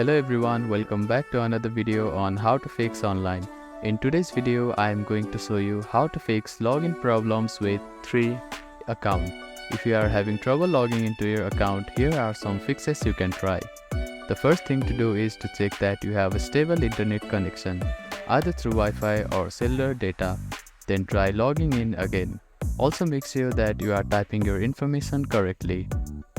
Hello everyone, welcome back to another video on how to fix online. In today's video, I am going to show you how to fix login problems with 3 account. If you are having trouble logging into your account, here are some fixes you can try. The first thing to do is to check that you have a stable internet connection, either through Wi-Fi or cellular data. Then try logging in again. Also make sure that you are typing your information correctly.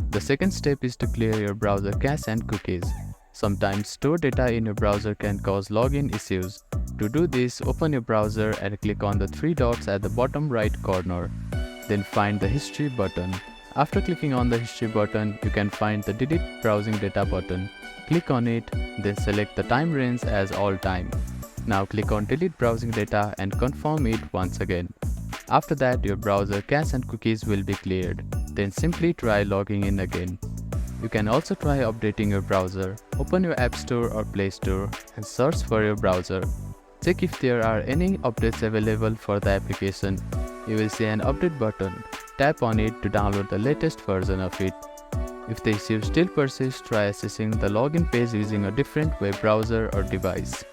The second step is to clear your browser cache and cookies. Sometimes stored data in your browser can cause login issues. To do this, open your browser and click on the 3 dots at the bottom right corner. Then find the History button. After clicking on the History button, you can find the Delete Browsing Data button. Click on it, then select the time range as all time. Now click on Delete Browsing Data and confirm it once again. After that, your browser cache and cookies will be cleared. Then simply try logging in again. You can also try updating your browser. Open your App Store or Play Store and search for your browser. Check if there are any updates available for the application. You will see an update button. Tap on it to download the latest version of it. If the issue still persists, try accessing the login page using a different web browser or device.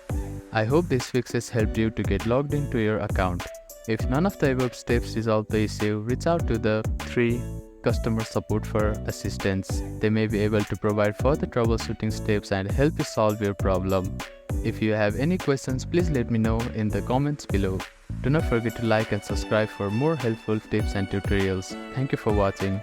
I hope these fixes helped you to get logged into your account. If none of the above steps resolve the issue, reach out to the 3 customer support for assistance. They may be able to provide further troubleshooting steps and help you solve your problem. If you have any questions, please let me know in the comments below. Do not forget to like and subscribe for more helpful tips and tutorials. Thank you for watching.